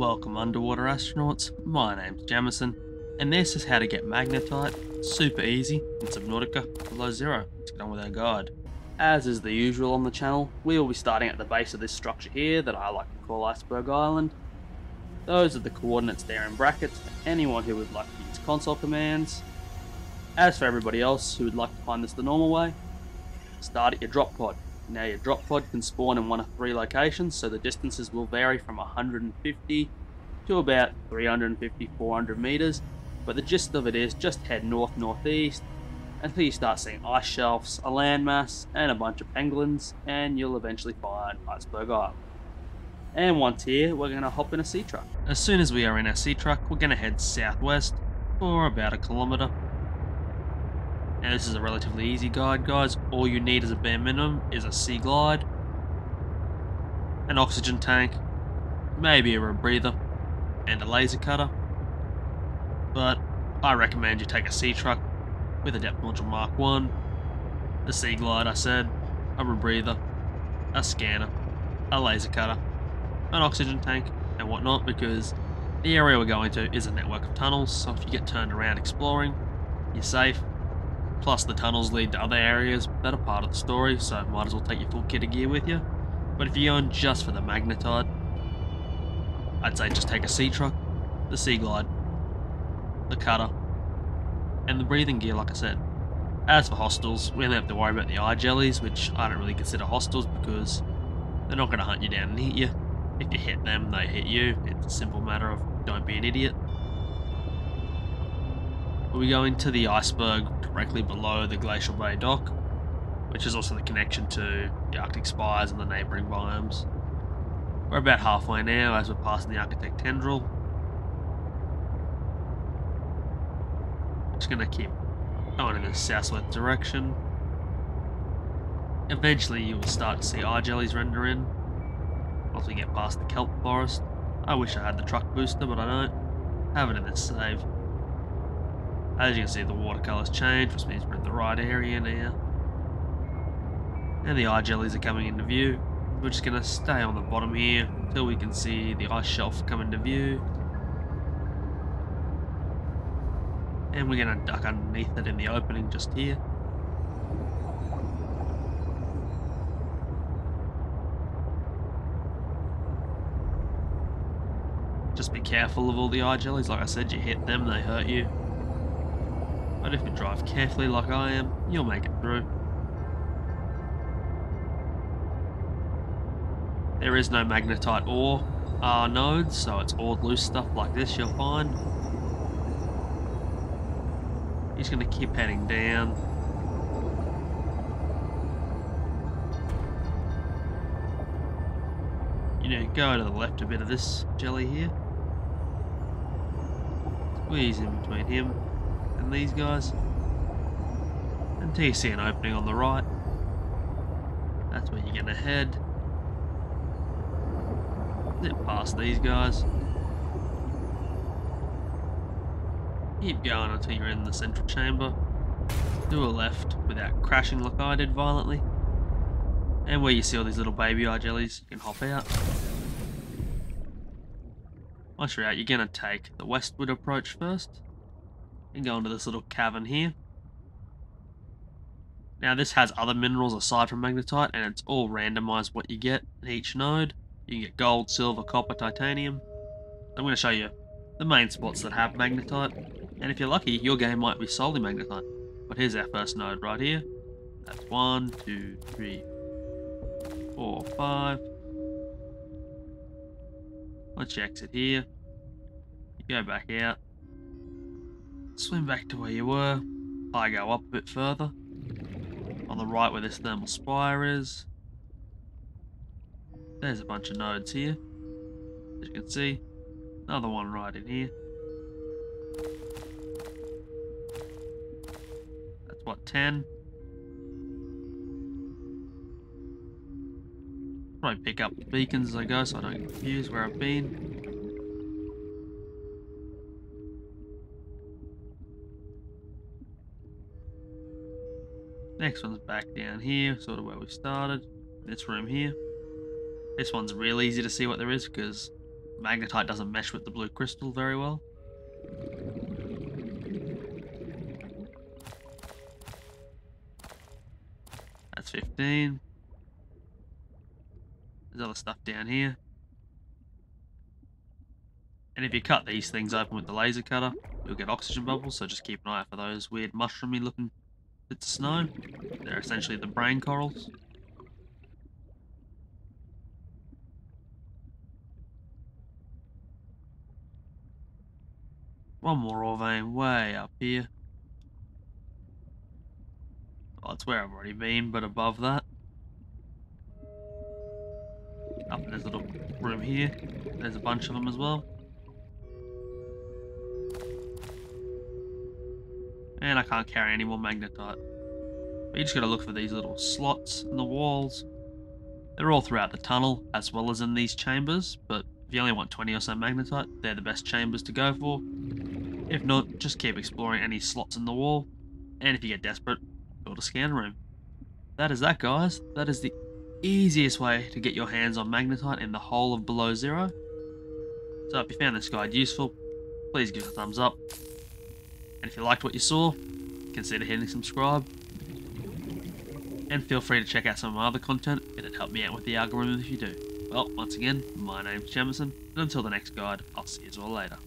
Welcome underwater astronauts, my name's Jamison, and this is how to get magnetite super easy in Subnautica below zero. Let's get on with our guide. As is the usual on the channel, we will be starting at the base of this structure here that I like to call Iceberg Island. Those are the coordinates there in brackets for anyone who would like to use console commands. As for everybody else who would like to find this the normal way, start at your drop pod. Now your drop pod can spawn in one of three locations, so the distances will vary from 150 to about 350-400 meters, but the gist of it is just head north-northeast until you start seeing ice shelves, a landmass, and a bunch of penguins, and you'll eventually find Iceberg Island. And once here, we're going to hop in a sea truck. As soon as we are in our sea truck, we're going to head southwest for about a kilometer. Now this is a relatively easy guide, guys. All you need as a bare minimum is a sea glide, an oxygen tank, maybe a rebreather, and a laser cutter. But I recommend you take a sea truck with a depth module Mark 1, a sea glide I said, a rebreather, a scanner, a laser cutter, an oxygen tank, and whatnot, because the area we're going to is a network of tunnels, so if you get turned around exploring, you're safe. Plus the tunnels lead to other areas that are part of the story, so might as well take your full kit of gear with you. But if you're going just for the magnetite, I'd say just take a sea truck, the sea glide, the cutter, and the breathing gear like I said. As for hostels, we don't have to worry about the eye jellies, which I don't really consider hostels because they're not going to hunt you down and hit you. If you hit them, they hit you. It's a simple matter of don't be an idiot. We're going to the iceberg directly below the Glacial Bay dock, which is also the connection to the Arctic spires and the neighbouring biomes. We're about halfway now as we're passing the Arctic tendril. Just going to keep going in the southwest direction. Eventually you will start to see eye jellies render in once we get past the kelp forest. I wish I had the truck booster, but I don't. Have it in this save. As you can see, the watercolours change, which means we're in the right area now. And the eye jellies are coming into view. We're just going to stay on the bottom here until we can see the ice shelf come into view. And we're going to duck underneath it in the opening just here. Just be careful of all the eye jellies. Like I said, you hit them, they hurt you. But if you drive carefully like I am, you'll make it through. There is no magnetite ore nodes, so it's all loose stuff like this you'll find. He's going to keep heading down. You know, go to the left a bit of this jelly here. Squeeze in between him and these guys until you see an opening on the right. That's where you're going to head. Zip past these guys. Keep going until you're in the central chamber. Do a left without crashing like I did violently. And where you see all these little baby eye jellies, you can hop out. Once you're out, you're going to take the westward approach first and go into this little cavern here. Now this has other minerals aside from magnetite, and it's all randomized what you get in each node. You can get gold, silver, copper, titanium. I'm going to show you the main spots that have magnetite, and if you're lucky, your game might be solely magnetite. But here's our first node right here. That's 1, 2, 3, 4, 5. Once you exit here, you go back out, swim back to where you were. I go up a bit further, on the right where this thermal spire is. There's a bunch of nodes here, as you can see. Another one right in here. That's what, 10? Probably pick up the beacons as I go so I don't get confused where I've been. Next one's back down here, sort of where we started. This room here. This one's real easy to see what there is because magnetite doesn't mesh with the blue crystal very well. That's 15. There's other stuff down here. And if you cut these things open with the laser cutter, you'll get oxygen bubbles, so just keep an eye out for those weird mushroomy looking bits of snow. They're essentially the brain corals. One more ore vein way up here. Well, it's where I've already been, but above that. Up in this little room here, there's a bunch of them as well. And I can't carry any more magnetite. But you just gotta look for these little slots in the walls. They're all throughout the tunnel, as well as in these chambers, but if you only want 20 or so magnetite, they're the best chambers to go for. If not, just keep exploring any slots in the wall, and if you get desperate, build a scan room. That is that, guys. That is the easiest way to get your hands on magnetite in the whole of Below Zero. So if you found this guide useful, please give it a thumbs up. And if you liked what you saw, consider hitting subscribe. And feel free to check out some of my other content, it'd help me out with the algorithm if you do. Well, once again, my name's Jamison, and until the next guide, I'll see you all later.